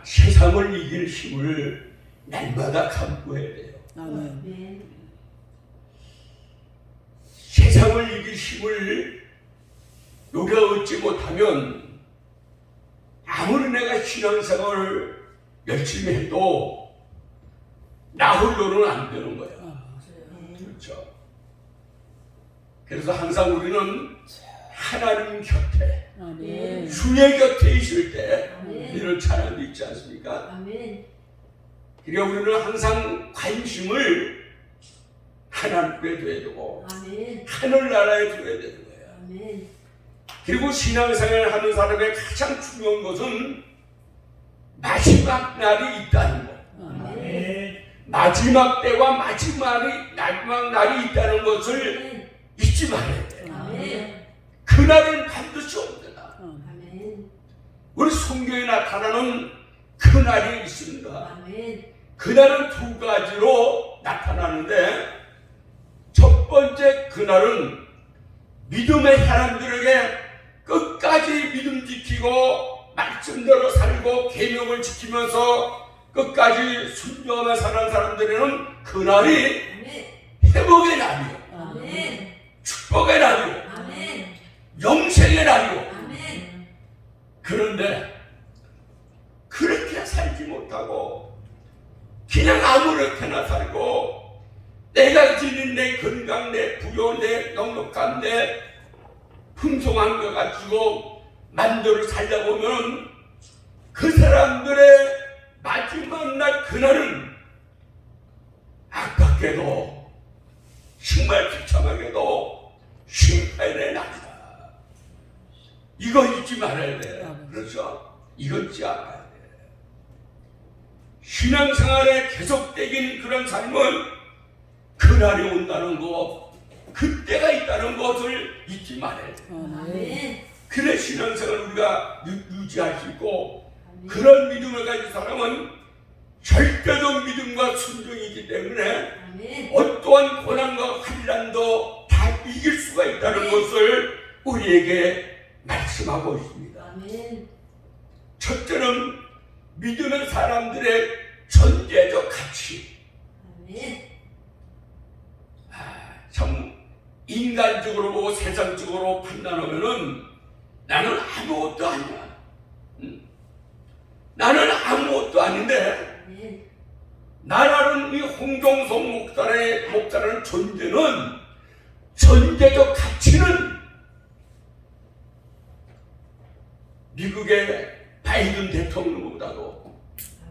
세상을 이길 힘을 날마다 강구해야 돼요. 아멘. 세상을 이길 힘을 우리가 얻지 못하면 아무리 내가 신앙생활을 열심히 해도 나 홀로는 안 되는 거야. 그렇죠. 그래서 항상 우리는 하나님 곁에, 주의 곁에 있을 때 이런 찬양도 있지 않습니까? 아멘. 그러니까 우리는 항상 관심을 하나님께 둬야 되고 아멘. 하늘나라에 둬야 되는 거예요. 아멘. 그리고 신앙생활을 하는 사람의 가장 중요한 것은 마지막 날이 있다는 것. 아멘. 마지막 때와 마지막 날이 있다는 것을 잊지 말아야 돼요. 아멘. 그날은 반드시 옵니다. 아멘. 우리 성경에 나타나는 그날이 있습니다. 아멘. 그날은 두 가지로 나타나는데, 첫 번째 그날은 믿음의 사람들에게 끝까지 믿음 지키고 말씀대로 살고 계명을 지키면서 끝까지 순종하며 사는 사람들에게는 그날이 회복의 날이요, 아멘. 축복의 날이요, 아멘. 영생의 날이요. 아멘. 그런데 그렇게 살지 못하고 그냥 아무렇게나 살고 내가 지닌 내 건강, 내 부여, 내 넉넉함, 내 풍성한 것 가지고 만들어 살다 보면 그 사람들의 마지막 날 그날은 아깝게도 정말 비참하게도 심판의 날이다. 이거 잊지 말아야 돼. 그렇죠? 이거 잊지 않아야 돼. 신앙생활에 계속되긴 그런 삶은 그날이 온다는 거, 그때가 있다는 것을 잊지 말아야 돼. 아멘. 그래 신앙생활을 우리가 유지할 수 있고, 그런 믿음을 가진 사람은 절대적 믿음과 순종이기 때문에 아멘. 어떠한 고난과 환난도 다 이길 수가 있다는 것을 우리에게 말씀하고 있습니다. 아멘. 첫째는 믿음의 사람들의 전제적 가치. 아멘. 참 인간적으로 보고 세상적으로 판단하면은 나는 아무것도 아니야. 나는 아무것도 아닌데, 아멘. 나라는 이 홍종성 목사라는 존재는, 전제적 가치는 미국의 바이든 대통령보다도,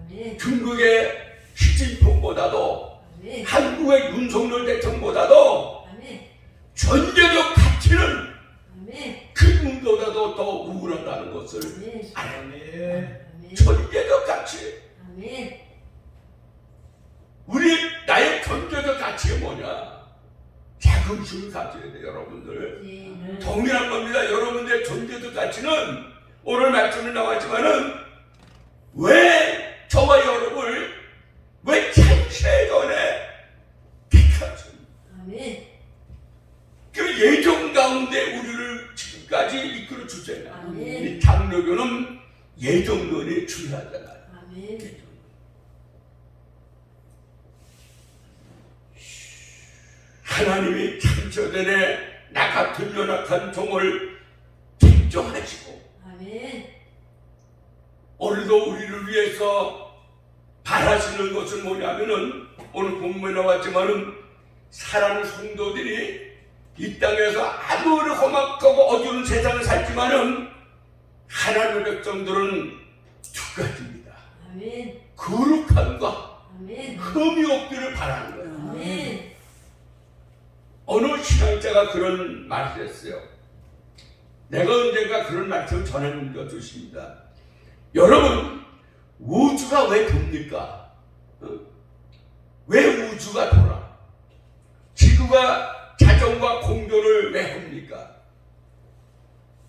아멘. 중국의 시진핑보다도, 아멘. 한국의 윤석열 대통령보다도 아멘. 전제적 가치는 아멘. 그 누구보다도 더 우월하다는 것을 아멘. 알아야 돼. 아멘. 전제적 가치. 아멘. 나의 전제적 가치가 뭐냐? 자긍심을 가져야 돼, 여러분들. 네. 동일한 겁니다. 여러분들의 전제적 가치는 오늘 말씀에 나왔지만은 왜 저와 여러분을 왜 창세 전에 택하셨습니까? 아멘. 그 예정 가운데 우리를 지금까지 이끌어 주잖아요. 아멘. 이 장로교는 예정론이 중요하잖아요. 아멘. 하나님이 창조전에 나 같은 연약한 종을 택정하시고 아멘. 오늘도 우리를 위해서 바라시는 것은 뭐냐면은, 오늘 본문에 나왔지만은 사랑하는 성도들이 이 땅에서 아무리 험악하고 어두운 세상을 살지만은 하나님의 백성들은 두 가지입니다. 아멘. 거룩함과 아멘. 흠이 없기를 바라는 거예요. 아멘. 어느 신앙자가 그런 말을 했어요. 내가 언젠가 그런 말씀을 전해준 것 같습니다. 여러분, 우주가 왜 돕니까? 왜 우주가 돌아? 지구가 자전과 공전을 왜 합니까?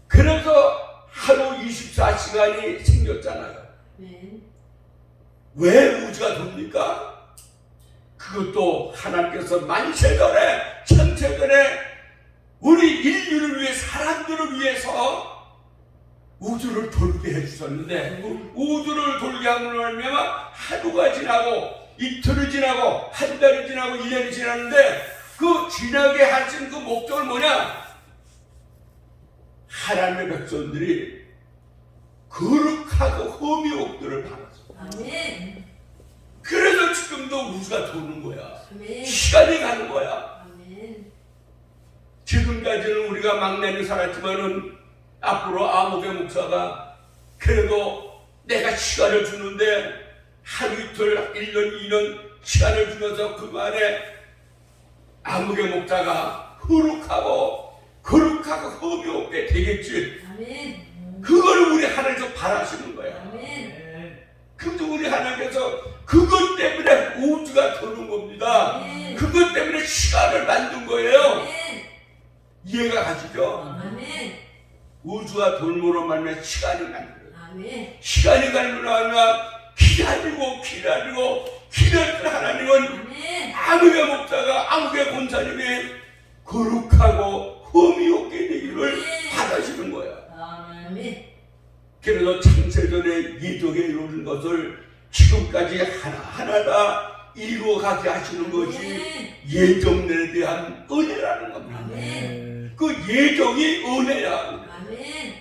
그래서 하루 24시간이 생겼잖아요. 아멘. 왜 우주가 돕니까? 그것도 하나님께서 만세전에, 천세전에 우리 인류를 위해, 사람들을 위해서 우주를 돌게 해주셨는데 우주를 돌게 함으로 말미암아 하루가 지나고 이틀이 지나고 한 달이 지나고 1년이 지났는데 그 지나게 하신 그 목적은 뭐냐? 하나님의 백성들이 거룩하고 흠이 없기를 바랐어. 아멘. 그래서 지금도 우주가 도는 거야. 아멘. 시간이 가는 거야. 아멘. 지금까지는 우리가 막내는 살았지만은 앞으로 아무개 목사가 그래도 내가 시간을 주는데 하루 이틀 1년 2년 시간을 주면서 그 안에 아무개 목사가 거룩하고 흠이 없게 되겠지. 아멘. 그걸 우리 하나님께서 바라시는 거야. 아멘. 그것도 우리 하나님께서 그것 때문에 우주가 도는 겁니다. 아멘. 그것 때문에 시간을 만든 거예요. 아멘. 이해가 가시죠? 아멘. 우주가 돌므로 말미암아 시간이 가는 거예요. 아멘. 시간이 가는 말미암아 기다리고 기다리는 하나님은 아멘. 아무개 목사가 아무개 권사님이 거룩하고 흠이 없게 되기를 바라시는 거야. 아멘. 그래서 창세전에 예정에 이루는 것을 지금까지 하나하나 다 이루어가게 하시는 것이 예정에 대한 은혜라는 겁니다. 아멘. 그 예정이 은혜야. 아멘.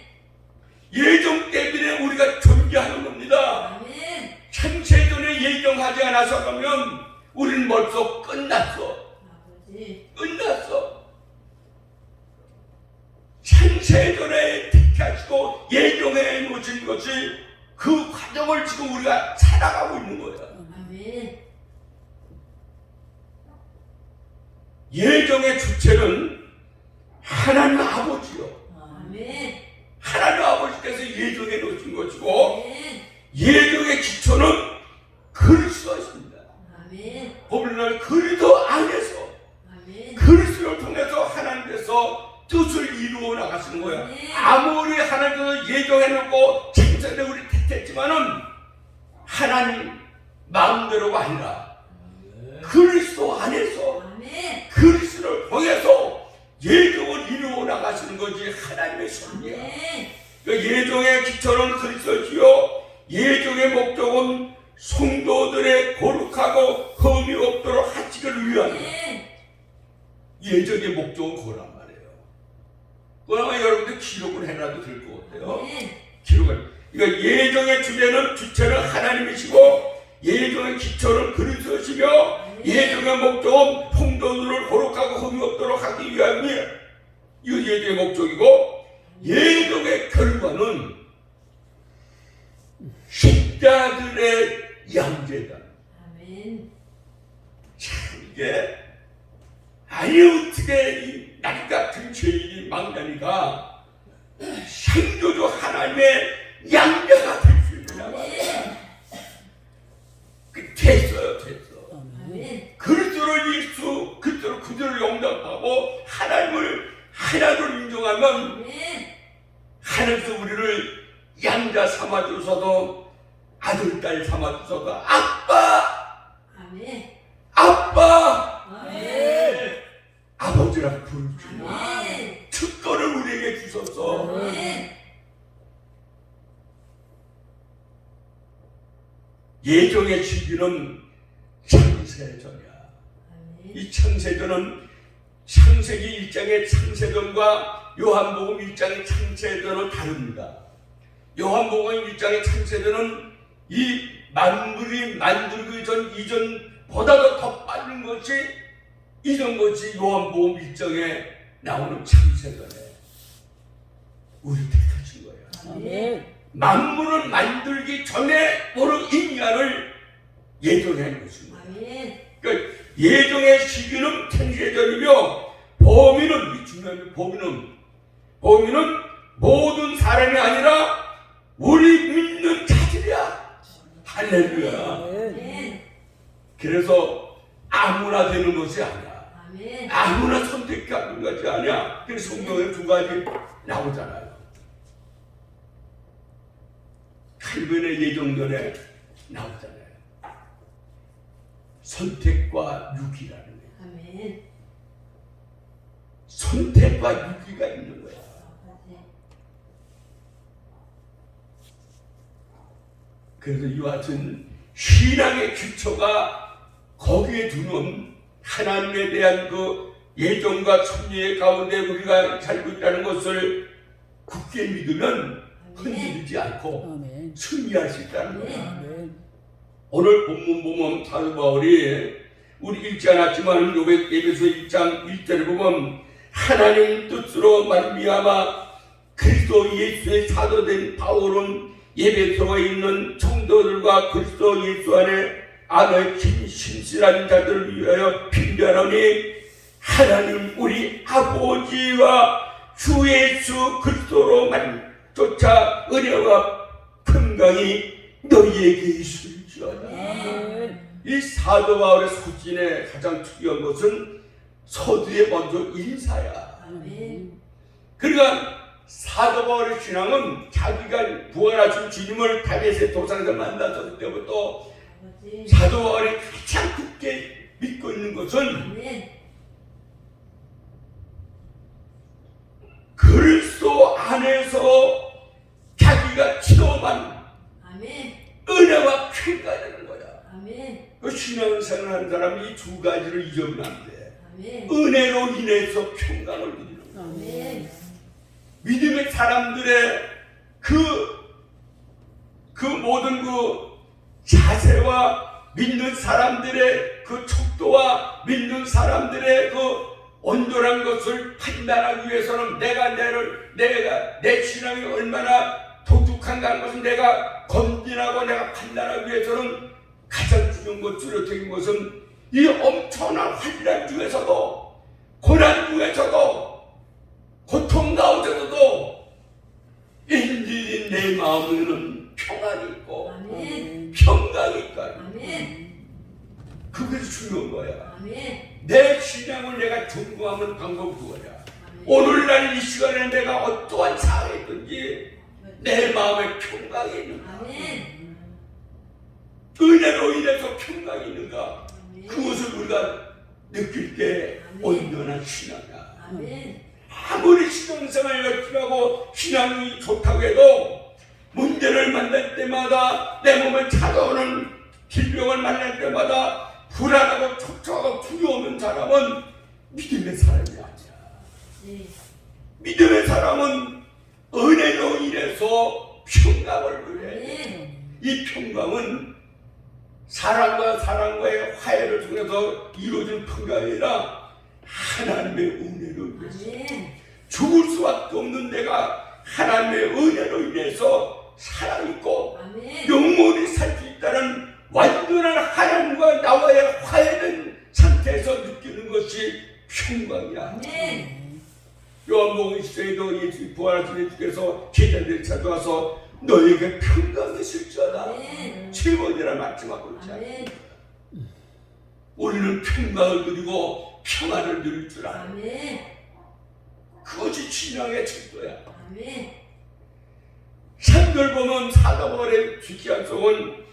예정 때문에 우리가 존재하는 겁니다. 아멘. 창세전에 예정하지 않아서 가면 우리는 벌써 끝났어. 아버지. 끝났어. 창세전에 택하시고 예정해 놓으신 것이 그 과정을 지금 우리가 살아가고 있는 거야. 아멘. 예정의 주체는 하나님 아버지요. 아멘. 하나님 아버지께서 예정해 놓으신 것이고 아멘. 예정의 기초는 그리스도십니다. 아멘. 오늘날 그리스도 안에서 아멘. 그리스도를 통해서 하나님께서 뜻을 이루어 나가시는 거야. 아무리 하나님께서 예정해 놓고 창세전에 우리 택했지만은 하나님 마음대로가 아니라 그리스도 안에서 아멘. 그리스도를 통해서 예정을 이루어 나가시는 것이 하나님의 섭리야. 아멘. 예정의 기초는 그리스도시요 예정의 목적은 성도들의 거룩하고 흠이 없도록 하시기를 위한 예정의 목적은 그거란 말이에요. 그러면 여러분들 기록을 해놔도 될 것 같아요. 기록을. 그러니까 예정의 주체는 하나님이시고 예정의 기초는 그리스도시며 예정의 목적은 성도들을 거룩하고 흠이 없도록 하기 위함이에요. 이거 예정의 목적이고 예정의 결과는 십자들의 양제다. 아멘. 참 이게 아니 어떻게 이 나 같은 죄인이 망나니가 창조주 하나님의 양자가 될 수 있느냐 말이야. 됐어요. 아멘. 그리스도를 그들을 영접하고 하나님을 하나로 인정하면 아멘. 하나님께서 우리를 양자 삼아주셔도 아들 딸 삼아주셔도 아빠 아멘. 아버지라고 부르시고 아멘. 특권을 우리에게 주셔서 아멘. 예정의 시기는 창세전이야. 이 창세전은 창세기 1장의 창세전과 요한복음 1장의 창세전은 다릅니다. 요한복음 1장의 창세전은 이 만물이 만들기 이전보다도 더 빠른 것이 이전 것이 요한복음 1장에 나오는 창세전에 우리 택하신 거예요. 아멘. 만물을 만들기 전에 모든 인간을 예정해 놓으신 거예요. 아멘. 그러니까 예정의 시기는 창세전이며 범위는 이 중요한 범위는 모든 사람이 아니라 우리 믿는 자들이야. 할렐루야. 아멘. 그래서 아무나 되는 것이 아니야. 아멘. 아무나 선택하는 것이 아니야. 그래서 성경에 두 가지 나오잖아요. 칼빈의 예정전에 나오잖아요. 선택과 유기라는 거예요. 아멘. 선택과 유기가 있는 거야. 아버지. 그래서 이와 같은 신앙의 기초가 거기에 두는 하나님에 대한 그 예정과 섭리의 가운데 우리가 살고 있다는 것을 굳게 믿으면 흔들리지 않고 아멘. 승리할 수 있다는 거야. 아멘. 오늘 본문 보면 사도 바울이 우리 읽지 않았지만 에베소 1장 1절에 보면 하나님 뜻으로 말미암아 그리스도 예수의 사도된 바울은 에베소에 있는 성도들과 그리스도 예수 안에 신실한 자들을 위하여 빈변하니 하나님 우리 아버지와 주 예수 그리스도로만 쫓아 은혜와 평강이 너희에게 있을지어다. 아멘. 이 사도 바울의 서신의 가장 특이한 것은 서두에 먼저 인사야. 아멘. 그러니까 사도 바울의 신앙은 자기가 부활하신 주님을 다윗의 도상에서 만났을 때부터 아버지. 사도 바울이 가장 굳게 믿고 있는 것은 아멘. 그리스도 안에서 자기가 기도만 아멘. 은혜와 평강이라는 거야. 아멘. 그 신앙생활 하는 사람이 이 두 가지를 잊으면 안 돼. 아멘. 은혜로 인해서 평강을 누리는 거야. 아멘. 믿음의 사람들의 그 모든 그 자세와 믿는 사람들의 그 척도와 믿는 사람들의 그 온전한 것을 판단하기 위해서는 내가 내 신앙이 얼마나 독특한가 하는 것은 내가 검진하고 내가 판단하기 위해서는 가장 중요한 것, 뚜렷한 것은 이 엄청난 환란 중에서도 고난 중에서도 고통 가운데서도 인질인 내 마음에는 평안이 있고 아멘. 평강이 있고 아멘. 그게 중요한 거야. 아멘. 내 신앙을 내가 점검하는 방법이 그거야. 오늘날 이 시간에 내가 어떠한 상황이 있든지 내 마음에 평강이 있는가, 아멘. 은혜로 인해서 평강이 있는가, 아멘. 그것을 우리가 느낄 때 온전한 신앙이야. 아멘. 아무리 신앙생활을 열심히 하고 신앙이 좋다고 해도 문제를 만날 때마다 내 몸에 찾아오는 질병을 만날 때마다 불안하고 촉촉하고 두려워하는 사람은 믿음의 사람이 아니야. 네. 믿음의 사람은 은혜로 인해서 평강을 누려야 돼. 아멘. 이 평강은 사람과 사람과의 화해를 통해서 이루어진 평강이 아니라 하나님의 은혜로 인해서 아멘. 죽을 수밖에 없는 내가 하나님의 은혜로 인해서 살아있고 아멘. 영원히 살 수 있다는 완전한 하나님과 나와의 화해된 상태에서 느끼는 것이 평강이야. 아멘. 요한복음 20장에도 예수 부활하신 예수께서 제자들을 찾아와서 너에게 평강이 있을지어다. 아멘. 세 번이나 말씀하고 있지 않아요. 아멘. 우리는 평강을 누리고 평안을 누릴 줄 알아. 아멘. 그것이 신앙의程도야. 아멘. 3절 보면 사도 바울의 귀한 성은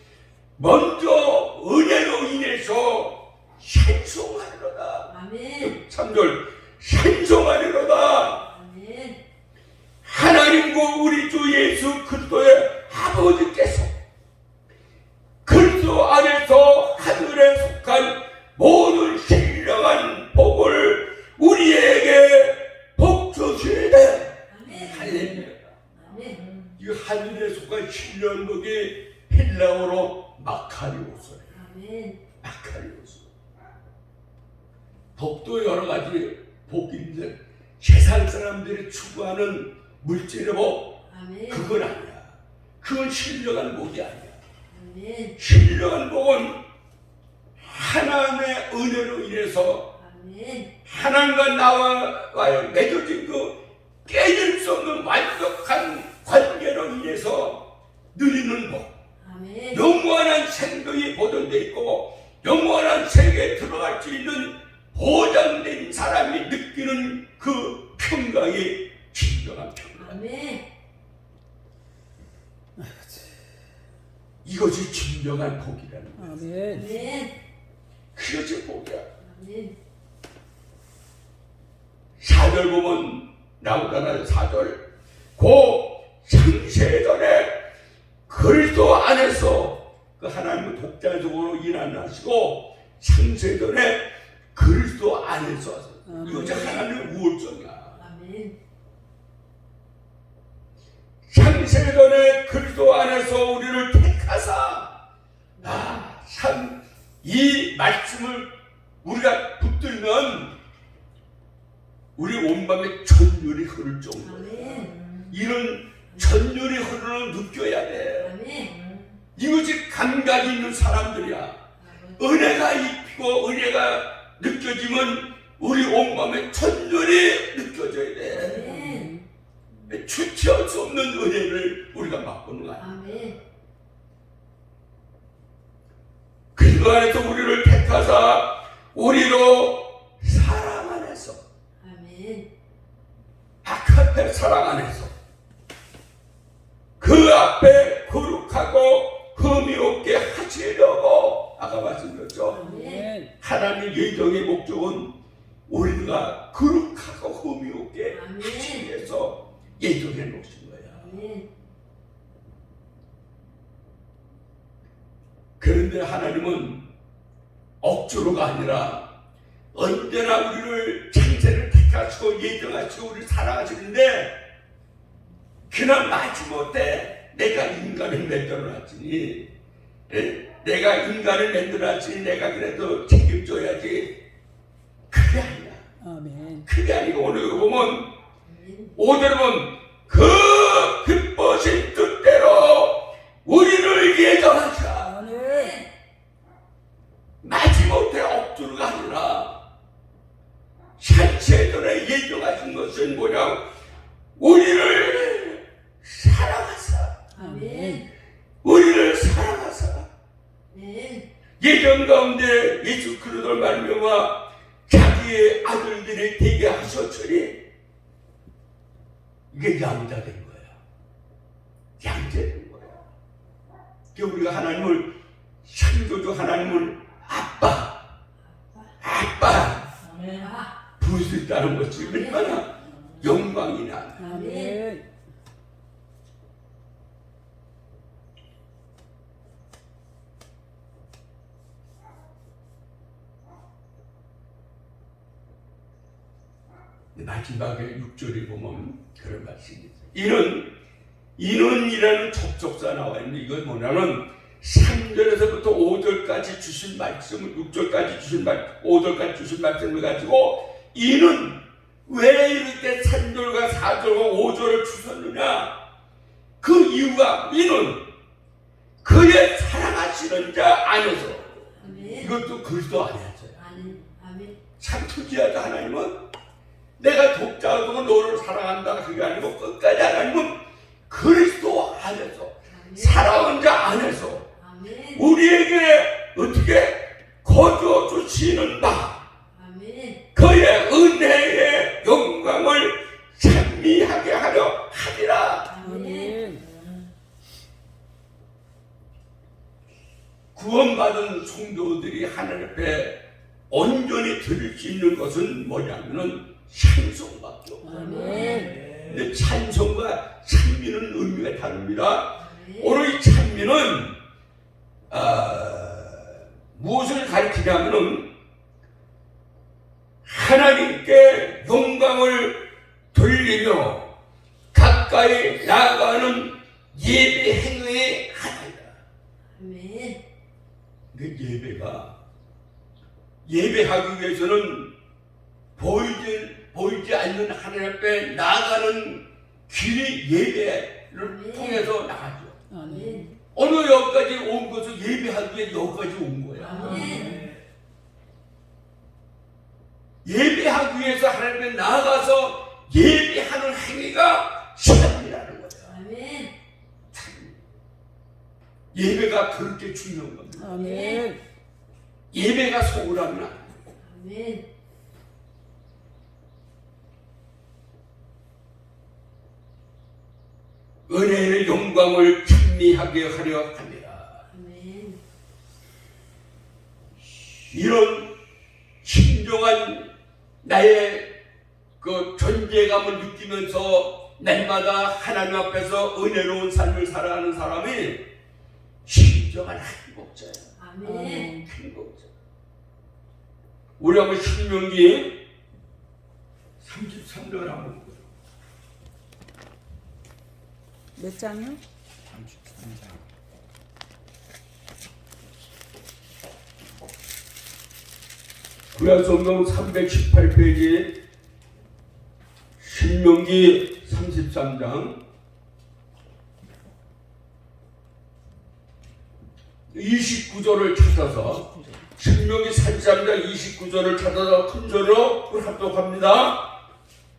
먼저 은혜로 인해서 찬송하리로다. 아멘. 3절 찬송하리로다. 아멘. 하나님과 우리 주 예수 그리스도의 아버지께서 그리스도 안에서 하늘에 속한 모든 신령한 복을 우리에게 복 주시되. 아멘. 할렐루야. 아멘. 이 하늘에 속한 신령한 복이 헬라어로 마카리오스예요. 아멘. 마카리오스. 복도 여러 가지 복이 있는데 세상 사람들이 추구하는 물질의 복, 아멘. 그건 아니야. 그건 신령한 복이 아니야. 아멘. 신령한 복은 하나님의 은혜로 인해서 아멘. 하나님과 나와의 맺어진 그 깨질 수 없는 완벽한 관계로 인해서 누리는 복. 아멘. 영원한 생명이 보존되어 있고 영원한 세계에 들어갈 수 있는 보장된 사람이 느끼는 그 평강이 진정한 평강. 아멘. 이것이 진정한 복이라는 거야. 아멘. 아멘. 그것이 복이야. 아멘. 4절 보면 나오잖아요. 4절 고 창세전에 그 그리스도 안에서 그 하나님은 독자적으로 일하시고 창세전에 그리스도 안에서 하세요. 이거 저 하나님의 우월성이야. 아멘. 창세전에 그리스도 안에서 우리를 택하사 참 이 말씀을 우리가 붙들면 우리 온 밤에 전율이 흐를 정도야. 아멘. 이런 전율이 흐르는 느껴야 돼. 아멘. 이것이 감각이 있는 사람들이야. 은혜가 입히고 은혜가 느껴지면 우리 온 밤에 전율이 느껴져야 돼. 아멘. 주체할 수 없는 은혜를 우리가 맛보는 거야. 아멘. 그 안에서 우리를 택하사 우리로 사랑 안에서 아멘. 아카페 사랑 안에서 그 앞에 거룩하고 흠이 없게 하시려고 아까 말씀드렸죠. 아멘. 하나님의 예정의 목적은 우리가 거룩하고 흠이 없게 아멘. 하시기 위해서 예정해 놓으신 거야. 아멘. 그런데 하나님은 억지로가 아니라 언제나 우리를 창세를 택하시고 예정하시고 우리를 사랑하시는데 그냥 마지못해 내가 인간을 만들어놨으니 내가 인간을 만들어놨으니 내가 그래도 책임져야지. 그게 아니야. 아멘. 그게 아니고 오늘 보면 아멘. 5절에 보면 그 기뻐신 뜻대로 우리를 예정하사 아멘. 마지못해 억지로가 아니라 창세전에 예정하신 것은 뭐냐? 우리를 사랑하사. 아멘. 우리를 사랑하사. 네. 예정 가운데 예수 그리스도를 말미암아 자기의 아들들이 되게 하셨으니 이게 양자된 거야. 양자된 거야. 그러니까 우리가 하나님을 창조주 하나님을 아빠 아멘. 부를 수 있다는 것이 얼마나 영광이 나. 아멘. 마지막에 6절에 보면 그런 말씀이 있어요. 이는이라는 접속사 나와 있는데 이건 뭐냐면 3절에서부터 5절까지 주신 말씀을 6절까지 주신 말 5절까지 주신 말씀을 가지고 이는 왜 이렇게 3절과 4절과 5절을 주셨느냐? 그 이유가 이는 그의 사랑하시는 자 안에서 아멘. 이것도 그리스도 안에서요. 아멘. 참 특이하다. 하나님은 내가 독자적으로 너를 사랑한다 그게 아니고 끝까지 하나님은 그리스도 안에서 사랑하는 자 안에서 아멘. 우리에게 어떻게 거저 주시는 바 아멘. 그의 은혜의 영광을 찬미하게 하려 하리라. 아멘. 구원받은 성도들이 하나님 앞에 온전히 드릴 수 있는 것은 뭐냐면은 찬송밖에 없어요. 아멘. 근데 찬송과 찬미는 의미가 다릅니다. 아멘. 오늘 이 찬미는 무엇을 가리키냐면은 하나님께 영광을 돌리며 가까이 나아가는 예배 행위의 하나이다. 아멘. 그 예배하기 위해서는 보이지 않는 하나님 앞에 나아가는 길이 예배를 아멘. 통해서 나가죠. 아멘. 오늘 여기까지 온 것은 예배하기 위해 여기까지 온 거야. 아멘. 예배하기 위해서 하나님 앞에 나아가서 예배하는 행위가 찬미라는 거야. 아멘. 예배가 그렇게 중요한 겁니다. 아멘. 예배가 소홀하면 안 돼. 아멘. 은혜의 영광을 찬미하게 하려 합니다. 아멘. 이런 신중한 나의 그 존재감을 느끼면서 날마다 하나님 앞에서 은혜로운 삶을 살아가는 사람이 진정한 행복자예요. 아멘. 행복자. 우리 한번 신명기 33장을 한번 보죠. 몇 장이요? 33장. 구약성경 318페이지 신명기 33장 29절을 찾아서 신명기 33장 29절을 찾아서 큰 절로 합독합니다.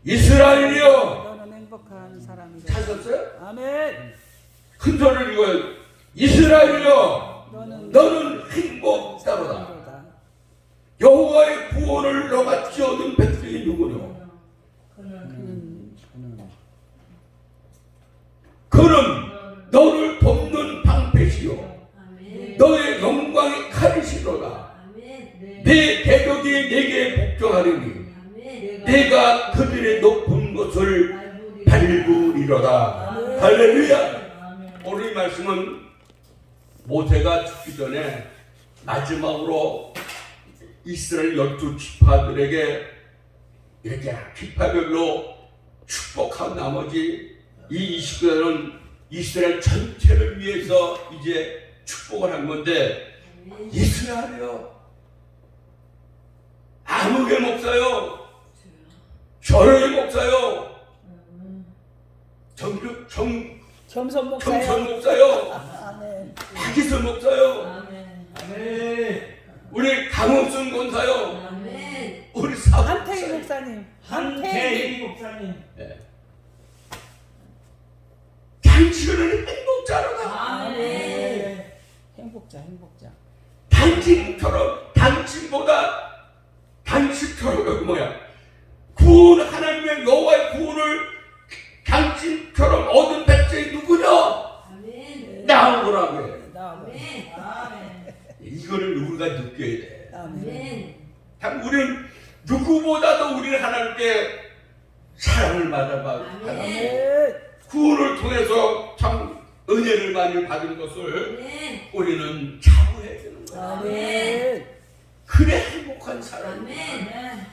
이스라엘이여, 너는 행복한 사람이다. 찾았어요? 아멘. 큰 절을 읽어요. 이스라엘이여, 너는 너는 행복자로다. 사람이로다. 여호와의 구원을 너같이 얻은 백성이 누구뇨? 그는 너를 돕는 방패시요 아멘. 너의 영광의 칼이시로다. 아멘. 내 대적이 내게 복종하리니 아멘. 내가 그들의 높은 것을 밟으리로다. 아멘. 할렐루야. 오늘 이 말씀은 모세가 죽기 전에 마지막으로 이스라엘 12지파들에게 이렇게 지파별로 축복한 나머지 이 29절은 이스라엘 전체를 위해서 이제 축복을 한 건데, 이스라엘이요, 아무개 목사요, 저를 목사요, 겸손 목사요. 정선 목사요, 아멘. 박기선 목사요, 아멘. 우리 강원순 권사요, 아멘. 우리 사부 한태희 목사님. 한태희. 목사님. 당신은 행복자로다. 아멘. 행복자, 행복자. 당신처럼 구원, 하나님의 여호와의 구원을 당신처럼 얻은 백성이 누구냐? 아멘. 나오라고 해. 아멘. 아멘. 이거를 우리가 느껴야 돼. 아멘. 참 우리는 누구보다도 우리는 하나님께 사랑을 받아봐. 아멘. 구원을 통해서 참 은혜를 많이 받은 것을 아멘. 우리는 자부해야 되는 거야. 아멘. 그래 행복한 사람. 아멘.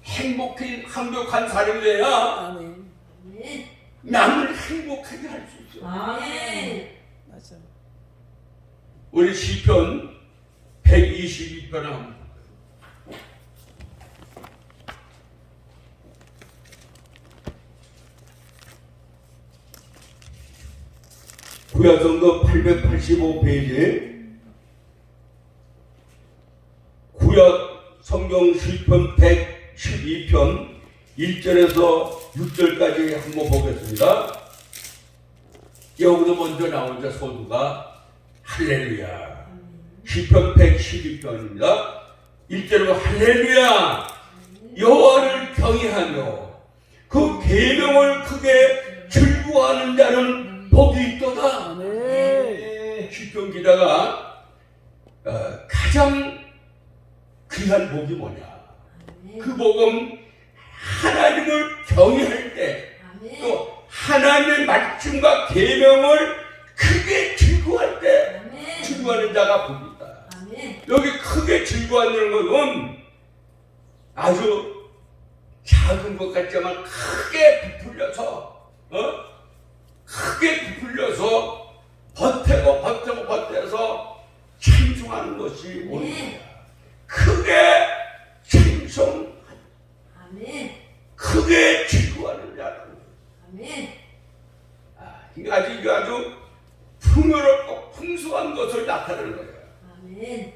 행복한 사람이 돼야 아멘. 아멘. 남을 행복하게 할 수 있어. 아멘. 맞아. 우리 시편 122편을 한번 볼까요? 구약성경 885페이지 구약성경 시편 112편 1절에서 6절까지 한번 보겠습니다. 여기서 먼저 나오자 소두가 할렐루야. 시편 112편입니다. 1절로 할렐루야, 여호와를 경외하며 그 계명을 크게 즐거워하는 자는 복이 있도다. 아멘. 시편 기자가 가장 귀한 복이 뭐냐? 그 복은 하나님을 경외할 때, 아멘. 또 하나님의 말씀과 계명을 크게 즐거워할 때 아멘. 즐거워하는 자가 복이 있다. 아멘. 여기 크게 즐거워하는 것은 아주 작은 것 같지만 크게 부풀려서 버텨서 찬송하는 것이 옳은 거야. 크게 찬송, 아멘. 크게 즐거워하는 자라는 거야. 아멘. 이게 아주 풍요롭고 풍성한 것을 나타내는 거예요. 아멘.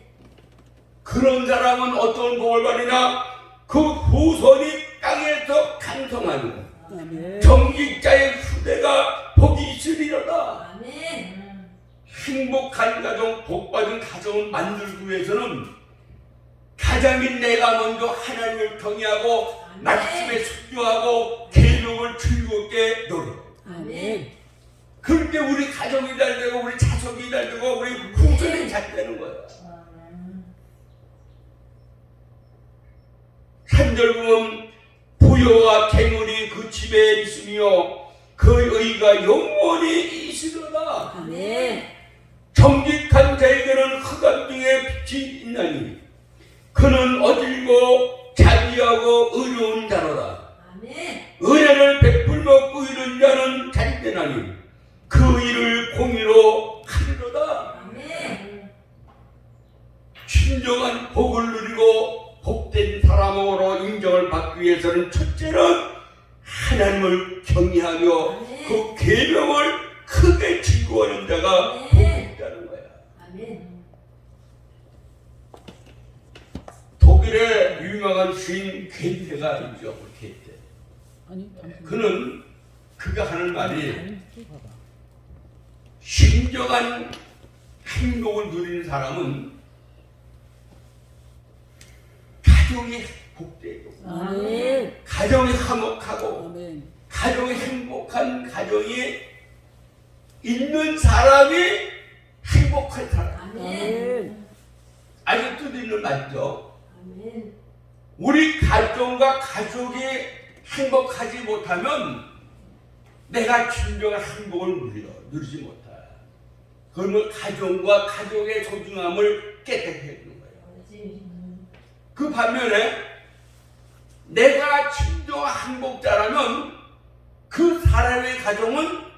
그런 사람은 어떤 복을 받느냐? 그 후손이 땅에서 강성하는 아멘. 정직자의 후대가 복이 있으리로다. 아멘. 행복한 가정, 복받은 가정을 만들기 위해서는 가장인 내가 먼저 하나님을 경외하고 아멘. 말씀에 순종하고 계명을 즐겁게 노력. 아멘. 그렇게 우리 가정이 잘 되고 우리 자손이 잘 되고 우리 후손이 잘 되는 거예요. 3절 보면 부여와 재물이 그 집에 있으며 그 의가 영원히 있으리로다. 아멘. 정직한 자에게는 흑암 중에 빛이 있나니 그는 어질고 자비하고 의로운 자로다. 아멘. 은혜를 베풀며 꾸이는 자는 잘되나니 그 일을 공의로 하리로다. 아멘. 진정한 복을 누리고 복된 사람으로 인정을 받기 위해서는 첫째는 하나님을 경외하며 그 계명을 크게 즐거워하는 자가 복이 있다는 거야. 아멘. 독일의 유명한 시인 괴테가 있죠. 괴테. 아니, 그가 하는 말이 또 봐봐. 진정한 행복을 누리는 사람은 가정이 복되고 아멘. 가정이 화목하고 아멘. 가정이 행복한 가정이 있는 사람이 행복한 사람. 아멘. 아주 뜻있는 말이죠. 아멘. 우리 가정과 가족이 행복하지 못하면 내가 진정한 행복을 누리지 못해. 그러면 가정과 가족의 소중함을 깨닫게 해주는 거예요. 그 반면에 내가 진정한 행복자라면 그 사람의 가정은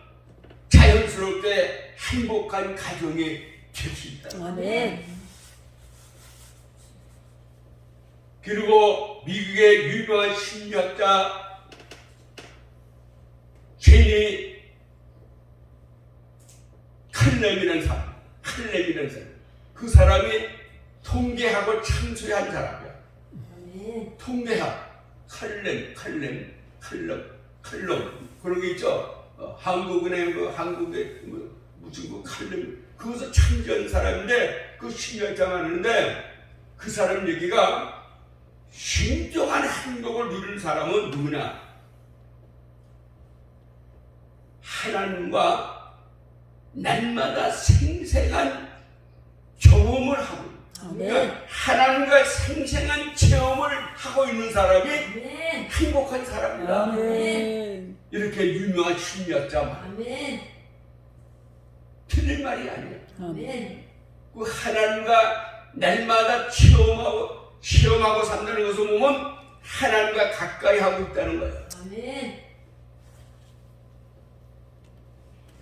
자연스럽게 행복한 가정이 될 수 있다. 아멘. 그리고 미국의 유명한 심리학자 제니 칼렘이라는 사람, 그 사람이 통계학을 창시한 사람이야. 아멘. 통계학, 칼럼 그런 게 있죠. 한국은행, 한국의 무슨 칼럼 그것을 창시한 사람인데 그 심리학자가 하는데 그 사람 얘기가 진정한 행복을 누리는 사람은 누구냐? 하나님과 날마다 생생한 경험을 하고 그러니까 하나님과 생생한 체험을 하고 있는 사람이 아멘. 행복한 사람이다. 아멘. 이렇게 유명한 심리학자 말. 아멘. 틀린 말이 아니에요. 아멘. 그 하나님과 날마다 체험하고 산다는 것을 보면 하나님과 가까이 하고 있다는 거예요. 아멘.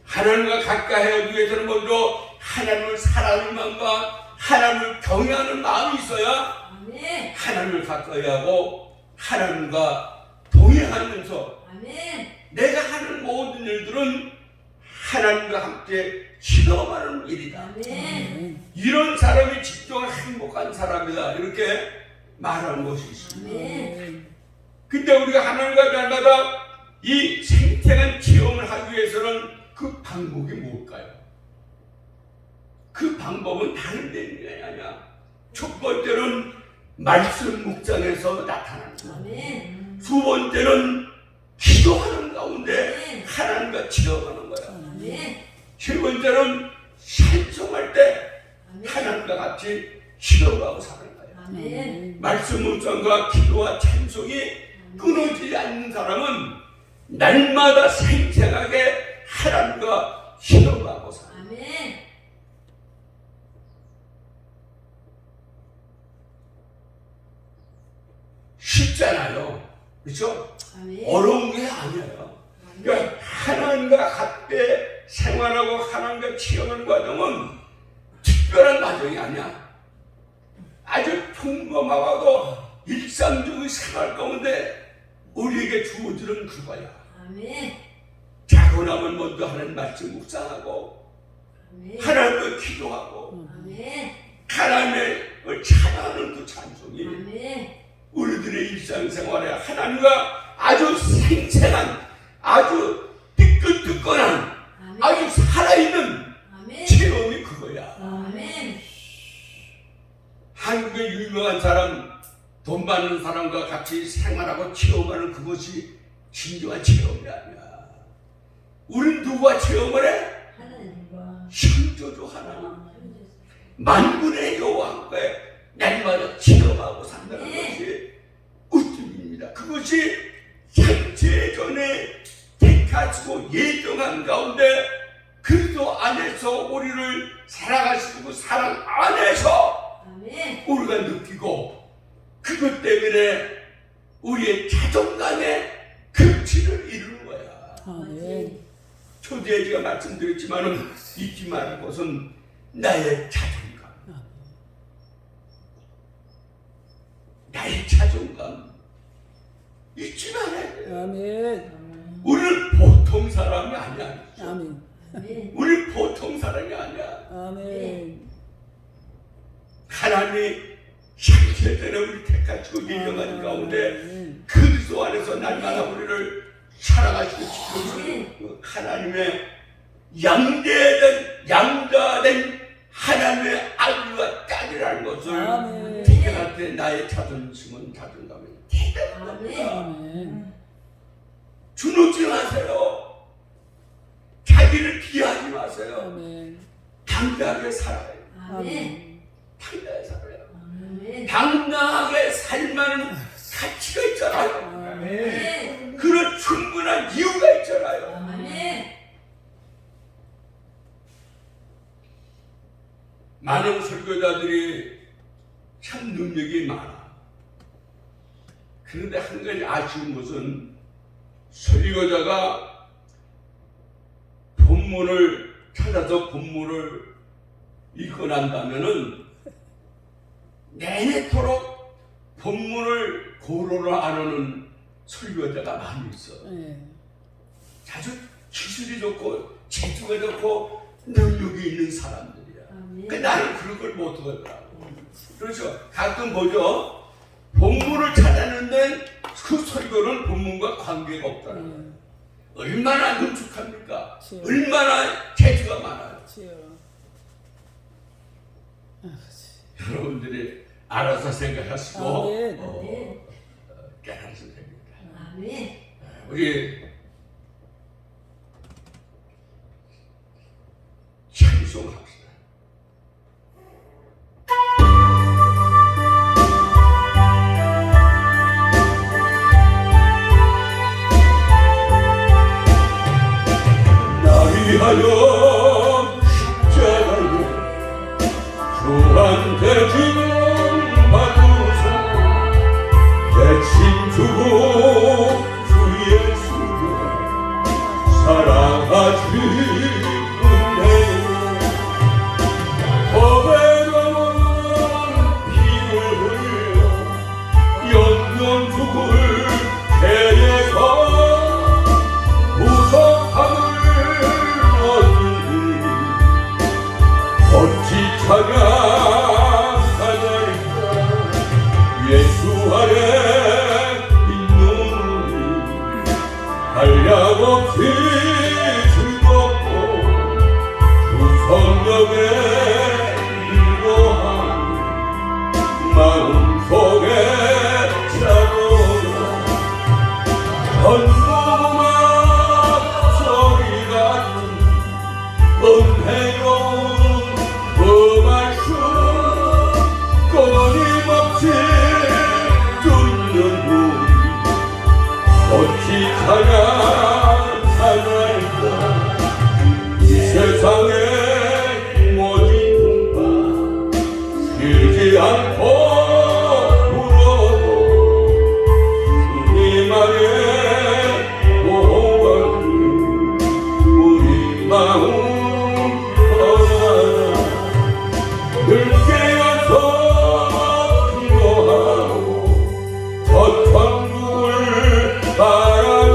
하나님과 가까이 하기 위해서는 먼저 하나님을 사랑하는 마음과 하나님을 경외하는 마음이 있어야 아멘. 하나님을 가까이 하고 하나님과 동행하면서 아멘. 내가 하는 모든 일들은 하나님과 함께 실험하는 일이다. 아멘. 이런 사람이 진정한 행복한 사람이다. 이렇게 말하는 것이 있습니다. 아멘. 근데 우리가 하나님과 날마다 이 생생한 체험을 하기 위해서는 그 방법이 뭘까요? 그 방법은 다른 데 아니야. 첫 번째는 말씀 묵상에서 나타나는 거야. 아멘. 두 번째는 기도하는 가운데 하나님과 체험하는 거야. 아멘. 세 번째는 찬송할 때 아멘. 하나님과 같이 기도하고 사는 거야. 아멘. 말씀 묵상과 기도와 찬송이 끊어지지 않는 사람은 날마다 생생하게 하나님과 기도하고 사는 거야. 아멘. 쉽잖아요. 그렇죠? 아멘. 어려운 게 아니에요. 그러니까 하나님과 같이 생활하고 하나님과 체험하는 과정은 특별한 과정이 아니야. 아주 평범하고 일상적인 생활 가운데 우리에게 주어지는 그거야. 아멘. 자고 나면 먼저 하나님 말씀 묵상하고 아멘. 하나님을 기도하고 아멘. 하나님을 찬양하는 그 찬송이 아멘. 우리들의 일상생활에 하나님과 아주 생생한 아주 뜨끈뜨끈한 아멘. 아주 살아있는 아멘. 체험이 그거야. 아멘. 한국의 유명한 사람, 돈 많은 사람과 같이 생활하고 체험하는 그것이 진정한 체험이 아니야. 우린 누구와 체험을 해? 하나님과 창조주 하나님, 만군의 여호와께 날마다 체험하고 산다는 것이 우뚝입니다. 그것이 창세 전에 택하시고 예정한 가운데 그 그리스도 안에서 우리를 사랑하시고 사랑 안에서 아멘. 우리가 느끼고 그것 때문에 우리의 자존감의 극치를 이루는 거야. 아멘. 초대에 제가 말씀드렸지만은 잊지 말을 것은 나의 자존감. 나의 자존감 잊지 말아야 돼. 아멘. 우리는 보통 사람이 아니야. 아멘. 아멘. 우리는 보통 사람이 아니야. 아멘. 하나님이 형제들의 우리 택하시고 인정하는 가운데 그리스도 안에서 날마다 우리를 사랑하시고 지켜주는 하나님의 양자된 하나님의 아들과 딸이라는 것을 아멘. 생각할 때 나의 자존심은 자존감이 대단합니다. 아멘. 주눅지 마세요. 자기를 비하하지 마세요. 아멘. 당당하게 살아요. 아멘. 당당하게 살아요. 아멘. 당당하게 살만한 가치가 있잖아요. 아멘. 그런 충분한 이유가 있잖아요. 아멘. 많은 설교자들이 참 능력이 많아. 그런데 한 가지 아쉬운 것은 설교자가 본문을 찾아서 본문을 읽고 난다면은 내내토록 본문을 고로를 안 하는 설교자가 많이 있어. 네. 아주 기술이 좋고 재주가 좋고 능력이 있는 사람들이야. 아멘. 그 나는 그런 걸 못하더라고. 그렇죠. 가끔 보죠. 본문을 찾았는데 그 설교는 본문과 관계가 없다는 거예요. 얼마나 능숙합니까? 그치. 얼마나 재주가 많아요. 그치요. 여러분들이 알아서 생각하시고 아멘. 깨달으시면 됩니다. 아멘. 우리 찬송합시다. 나 위하여 십자가를 주한테 지금 받으소. 대신 주고 주 예수를 사랑하시는데 고백하는 피를 흘려 영영 죽을 죄에서 무서함을 얻으니 어찌 찬양하나이까. 예수 안에 있는 우리 한량없이 즐겁고 주 성령의 인도함 마음속에 차오르나 전부만 소리 같은 은혜로운 그 말씀 끊임없이 듣는 우리 어찌 찬양하나이까. 이 세상의 모진 풍파 쉬지 않고 불어도 주님 안에 보호하는 우리 마음 편안하 늘 깨어서 기도하고 첫 천국을 바라는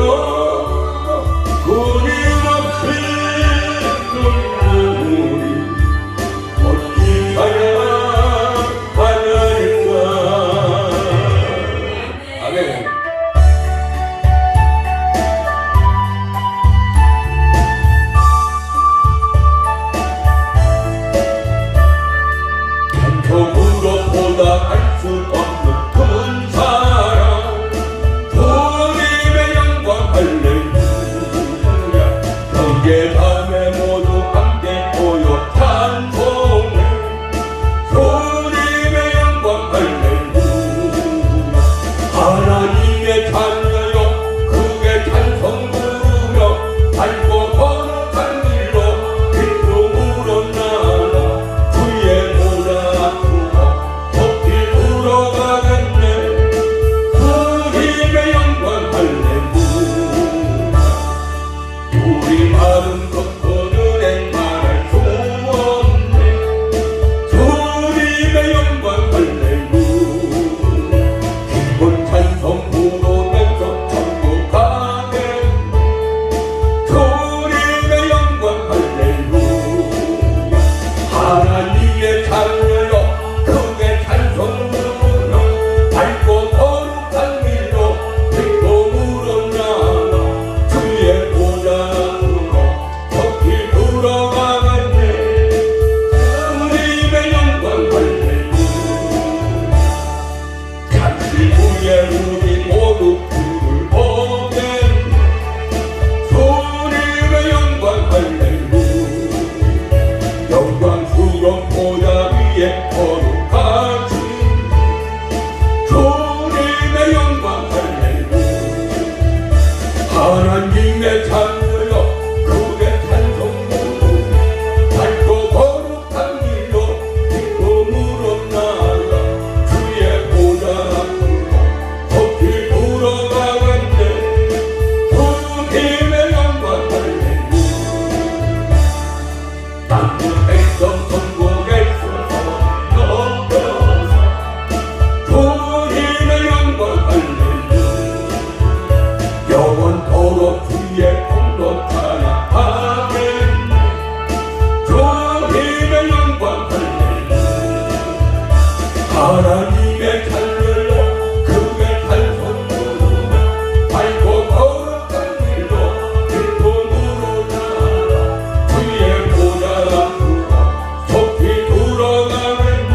하나님의 찬들로 그의 찬송 부르며 밝고 거룩한 길로 기쁨으로 나아가 주의 보좌가 주어 속히 들어가겠네.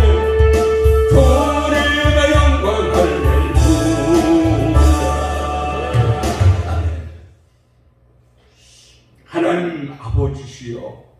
주님의 영광 할렐루야. 하나님 아버지시여